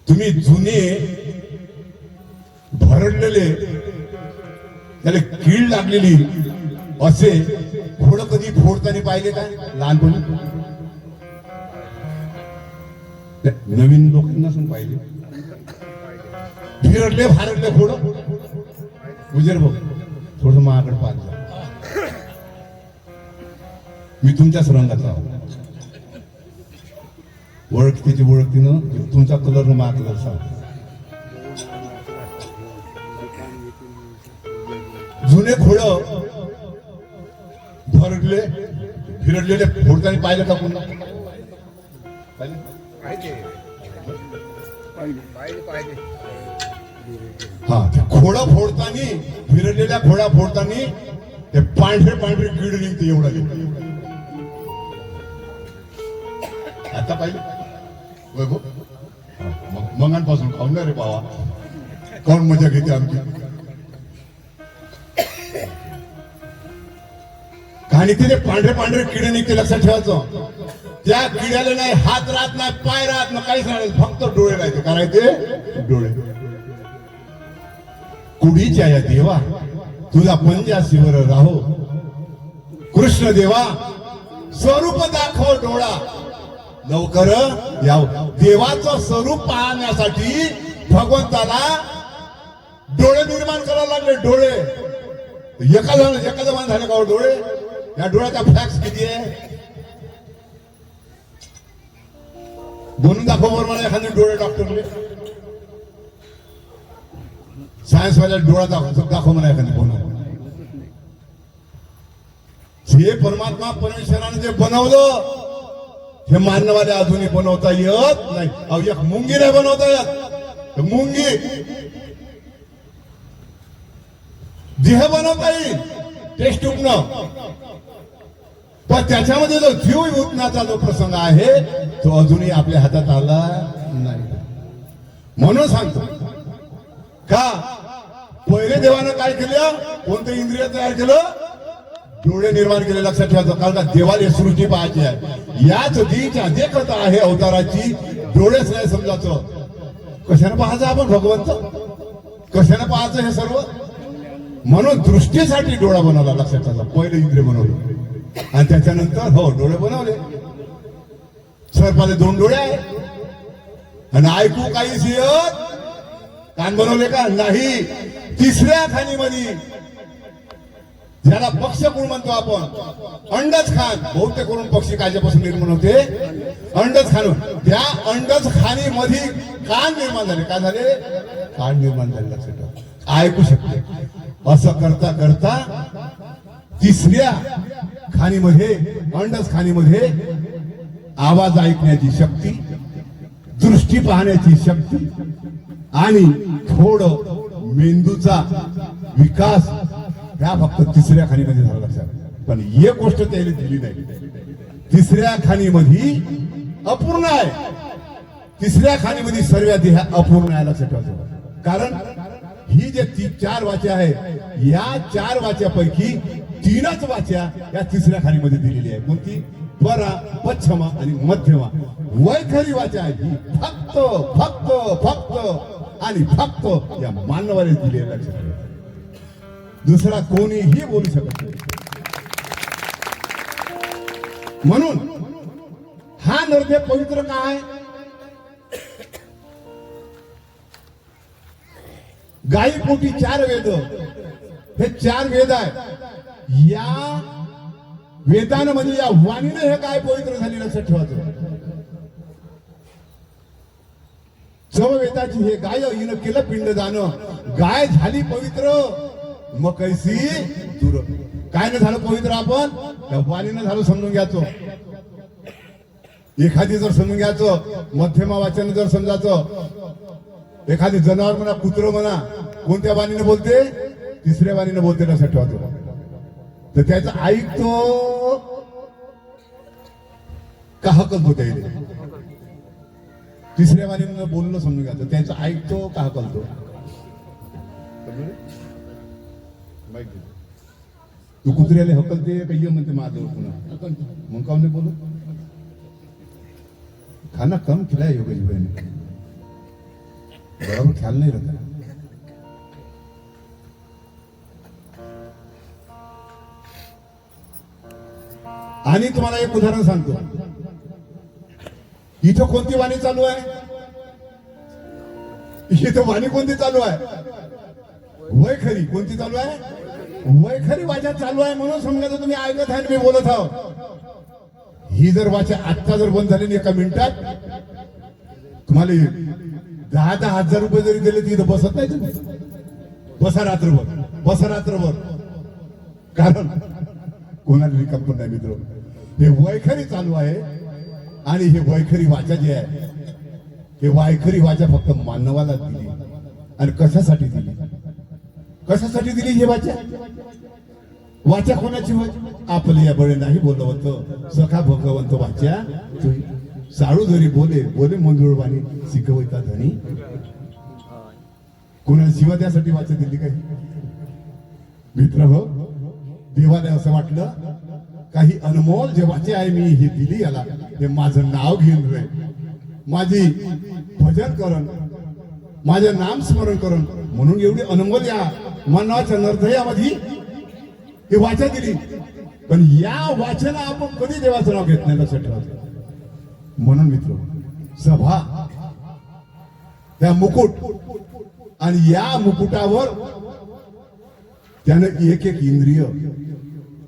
तुम्ही जुने भरडलेले त्याला कीड लागलेली असे घोडं कधी फोडताना पाहिले काय लहानपणी? नवीन लोकांना पण पाहिले फिरडले भारडले घोडं गुजर बघ थोडं महागड पाहिजे. मी तुमच्याच रंगाचा ओळखतीची ओळखतीनं तुमचा कलर न मा कलर सांग. जुने घोडं भरडले फिरडलेले फोडताना पाहिलं का पुन्हा? हा ते घोडं फोडताना फिरडलेल्या घोडा फोडताना ते पांढरे पांढरे कीड निघते एवढा. आता पाहिजे मंगांपासून खाऊन रे बाबा कोण मजा घेते आमची. आणि तिथे पांढरे पांढरे किडे निघते लक्षात ठेवायचं. त्या किड्याला नाही हात राहत नाही पाय राहत नाही काहीच नाही फक्त डोळे राहते. करायचे डोळे. कुडीच्या या देवा तुझा पंजा शिवर राहो कृष्ण देवा स्वरूप दाखव डोळा लवकर याव. देवाचं स्वरूप पाहण्यासाठी भगवंताला डोळे निर्माण करायला लागले. डोळे एका जमान झाले का डोळे? या डोळ्याचा फॅक्स किती आहे बनून दाखव बरं मला एखादे डोळे डॉक्टरले. सायन्स वाल्या डोळा दाखव मला एखादी बनव. जे परमात्मा परमेश्वराने जे बनवलं हे मानवाला अजूनही बनवता येत नाही. अहो एक मुंगी नाही बनवता येत. मुंगी देह बनवता येईल टेस्ट उठणं पण त्याच्यामध्ये जो जीव उठण्याचा जो प्रसंग आहे तो अजूनही आपल्या हातात आला नाही. म्हणून सांगतो का पहिले देवानं काय केलं? कोणतं इंद्रिय तयार केलं? डोळे निर्माण केले. लक्षात ठेवायचं कारण का देवाला सृष्टी पाहायची आहे. याच दीच्या देखत आहे अवताराची डोळेच नाही समजायचं. कशाने पाहायचं आपण भगवंत? कशाने पाहायचं हे सर्व? म्हणून दृष्टीसाठी डोळा बनवला. लक्षात ठेवायचा पहिले इंद्रिय बनवलं आणि त्याच्यानंतर हो डोळे बनवले. सर्पाले 2 डोळे आहेत आणि ऐकू काहीच येत. कान बनवले का? नाही. तिसऱ्या खाणीमध्ये ज्याला पक्षकुळ म्हणतो आपण अंडज खान बहुतेक करून पक्षी कायच्यापासून निर्माण होते अंडज खान. त्या अंडज खाणी मध्ये कान निर्माण झाले. काय झाले? कान निर्माण झाले. लक्षात ठेवा. ऐकू शकते. असं करता करता तिसऱ्या खाणीमध्ये अंडज खाणीमध्ये आवाज ऐकण्याची शक्ती दृष्टी पाहण्याची शक्ती आणि थोडं मेंदूचा विकास ह्या फक्त तिसऱ्या खाणीमध्ये झाला. लक्षात. पण एक गोष्ट त्याने दिली नाही. तिसऱ्या खाणीमध्ये अपूर्ण आहे. तिसऱ्या खाणीमध्ये सर्व देह अपूर्ण आहे. लक्षात ठेवायचं. कारण ही जे 4 वाच्या आहे या 4 वाच्यापैकी 3च वाच्या या तिसऱ्या खाणीमध्ये दिलेली आहे. कोणती? परा पश्चिमा आणि मध्यमा. वैखरी वाचा आहे ही फक्त फक्त फक्त आणि फक्त या मानवाने दिली आहे. लक्षात ठेवा. दुसरा कोणीही बोलू शकत नाही. म्हणून हा नरदेह पवित्र काय? गायी पोटी 4 वेद. हे 4 वेद आहे. या वेदांमध्ये या वाणीने हे काय पवित्र झाली. लक्षात ठेवायचं. चव वेदाची हे गाय हिनं केलं पिंडदान. गाय झाली पवित्र मग कैसी दूर. काय न झालं पवित्र? आपण त्या वाणीनं झालं समजून घ्यायचो. एखादी जर समजून घ्यायचं मध्यमा वाचन जर समजायचं. एखादी जनावर म्हणा कुत्र म्हणा कोणत्या वाणीने बोलते? तिसऱ्या वाणीने बोलते. लक्षात ठेवायचं. तर त्याचं ऐकतो का हकलतो? त्याला तिसऱ्या वाणीने बोलणं समजून घ्यायचं. त्याचं ऐकतो का हकलतो? तू कुत्र्याला हकलते का ये म्हणते माझं पुन्हा मग काऊन नाही बोलू? खाना कम खिलाय योगेश भाई ने. बरोबर ख्याल नाही राहत. आणि तुम्हाला एक उदाहरण सांगतो. इथं कोणती वाणी चालू आहे? इथं वाणी कोणती चालू आहे? वैखरी. कोणती चालू आहे? वैखरी वाचा चालू आहे. म्हणून समजा तुम्ही ऐकत आहे, मी बोलत आहो. ही जर वाचा आत्ता जर बंद झाली एका मिनिटात, तुम्हाला 10,000 रुपये जरी दिले तिथं बसत नाही तुम्ही. बसा रात्रभर, बसा रात्रभर. कारण कोणाला रिकाम पण नाही मित्र. हे वैखरी चालू आहे. आणि हे वैखरी वाचा जे आहे, हे वैखरी वाचा फक्त मानवाला दिली. आणि कशासाठी दिली? कशासाठी दिली हे वाचा? वाचा कोणाची होय? आपले या बळे नाही बोलवत सखा भगवंत वाचा तुही. साळू जरी बोले बोले मंजुळ वाणी शिकवता धनी. कोणाला शिवा द्यासाठी वाचा दिली काही? मित्र हो, देवाला असं वाटलं काही अनमोल जे वाचे आहे मी हे दिली याला, हे माझं नाव घेऊन रे, माझी भजन करण, माझे नाम स्मरण करण, म्हणून एवढी अनमोल या मनाच्या नरदयामध्ये ही वाचा दिली. पण या वाचना आपण कधी देवाचं नाव घेत नाही, लक्षात ठेवा. म्हणून मित्र, सभा त्या मुकुट, आणि या मुकुटावर त्यानं एक एक इंद्रिय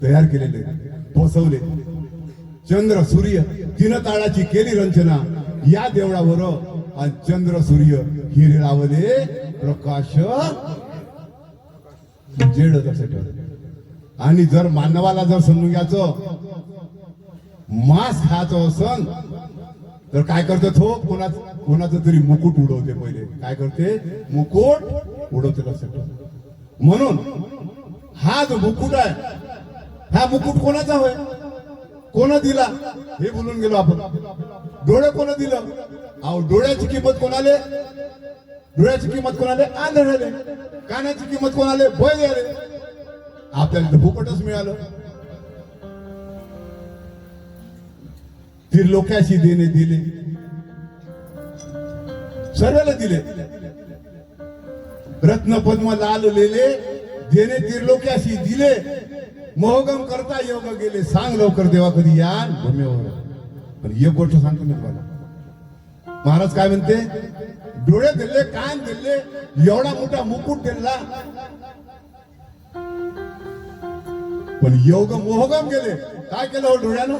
तयार केलेले, बसवले. चंद्र सूर्य तीन ताळाची केली रंचना या देवळावर. आणि चंद्र सूर्य हिरे लावले प्रकाश जेड. लक्षात ठेवा. आणि जर मानवाला जर समजून घ्यायचं, मांस खायचं असन तर काय करतो तो? कोणाचं तरी मुकुट उडवते. पहिले काय करते? मुकुट उडवते. लक्षात ठेवा. म्हणून हा जो मुकुट आहे, हा मुकुट कोणाचा होय? कोण दिला हे बोलून गेलो आपण. डोळे कोण दिलं? अहो, डोळ्याची किंमत कोणाले? डोळ्याची किंमत कोणाले? आंधळ्याले. कानाची किंमत कोणाले? बैलाले. आपल्याला फुकटच मिळालं. त्रिलोक्याशी देणे दिले, सर्वाला दिले. रत्न पद्म लाल लेले देणे त्रिलोक्याशी दिले. मोहगम करता योग गेले, सांग लवकर देवा कधी या भूमीवर. पण एक गोष्ट सांगतो मी तुम्हाला, महाराज काय म्हणते? डोळे दिले, कान दिले, एवढा मोठा मुकुट दिला, पण योग मोहगम गेले. काय केलं हो डोळ्यानं?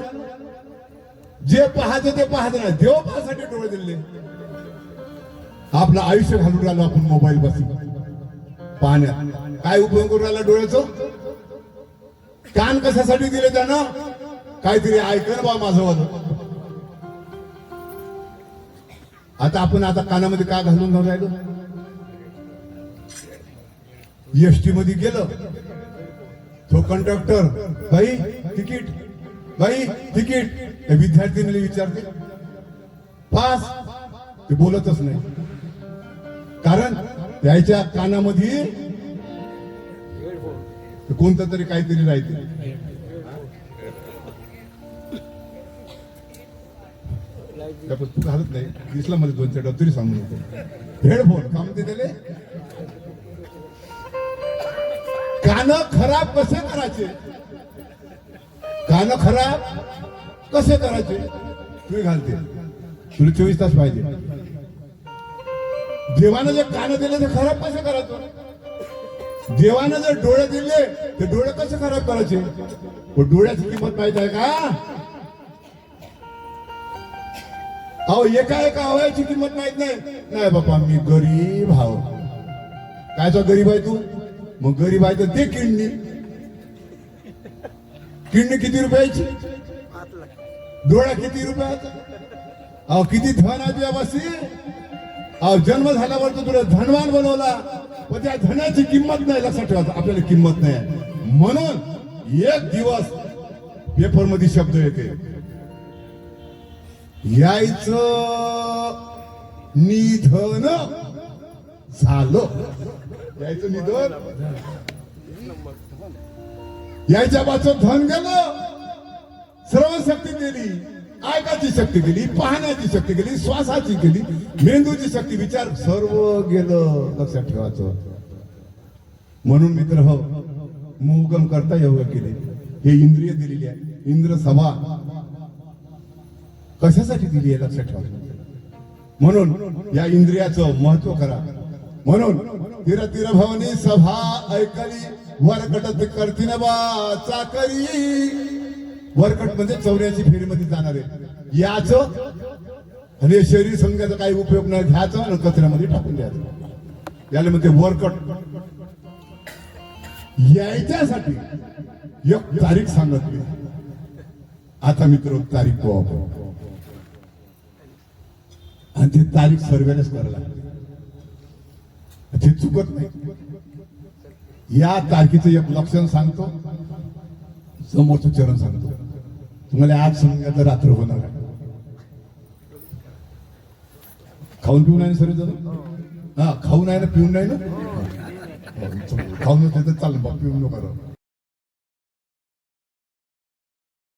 जे पाहते ते पाहत नाही, देव पाहण्यासाठी डोळे दिले. आपलं आयुष्य घालून राहिलो आपण मोबाईल पासून पाहण्यात. काय उपयोग करून राहिला डोळ्याचं? कान कशासाठी दिले त्यानं? काहीतरी ऐकन बा माझं वालं. आता आपण कानामध्ये काय घालून जाऊन राहिलो? एसटी मध्ये गेलं, तो कंडक्टर, बाई तिकीट, बाई तिकीट. विद्यार्थीने विचारते, पास. ते बोलतच नाही, कारण त्याच्या कानामध्ये कोणतं तरी काहीतरी राहते. तू घालत नाही, दिसला मध्ये 2-4 डब तरी सांगू नको. हेडफोन काम ते त्याले. कान खराब कसे करायचे? कान खराब कसे करायचे? तुम्ही घालते, तुला 24 तास पाहिजे. देवानं जे कान दिले ते खराब कसे करायचं? देवानं जर डोळे दिले ते डोळे कसे खराब करायचे? डोळ्याची किंमत माहित आहे का? अहो, एका अवयाची किंमत माहित नाही. नाही बापा, मी गरीब हाव. कायचा गरीब आहे तू? मग गरीब आहे तर ते किडनी. किडनी किती रुपयाची? डोळा किती रुपयाचा? अहो, किती धन आहे तुझ्या बसी? अहो, जन्म झाल्यावर तर तुला धनवान बनवला, पण त्या धनाची किंमत नाही. लक्षात ठेवायचं, आपल्याला किंमत नाही. म्हणून एक दिवस पेपर मध्ये शब्द येते, यायचं निधन झालं. यायचं निधन, यायच्या बाचं धन गेलं, सर्व शक्ती गेली. ऐकायची शक्ती गेली, पाहण्याची शक्ती गेली, श्वासाची गेली, मेंदूची शक्ती, विचार सर्व गेलं. लक्षात ठेवायचं. म्हणून मित्र हो, मोहगम करता योग्य केले. हे इंद्रिय दिलेली आहे. इंद्र सभा कशासाठी दिली आहे लक्षात ठेवा. म्हणून या इंद्रियाचं महत्व करा. म्हणून तीर तीर भवनी सभा ऐकली, वरकट करतीन बा चाकरी. वरकट म्हणजे 84 फेरीमध्ये जाणारे. याच आणि शरीर संघाचा काही उपयोग न घ्यायचा आणि कचऱ्यामध्ये टाकून द्यायचं. याला म्हणते वरकट. यायच्यासाठी एक तारीख सांगितली. आता मित्र तारीख पाहू आणि ती तारीख सर्वेलाच करायला लागते. ते चुकत नाही. या तारखेचं एक लक्षण सांगतो, समोरचं चरण सांगतो. तुम्हाला आज समजा तर रात्र होणार आहे. खाऊन पिऊन आहे ना सर्व जण? हा, खाऊन आहे ना, पिऊन नाही ना? खाऊन तर चालेल बा, पिऊन नको.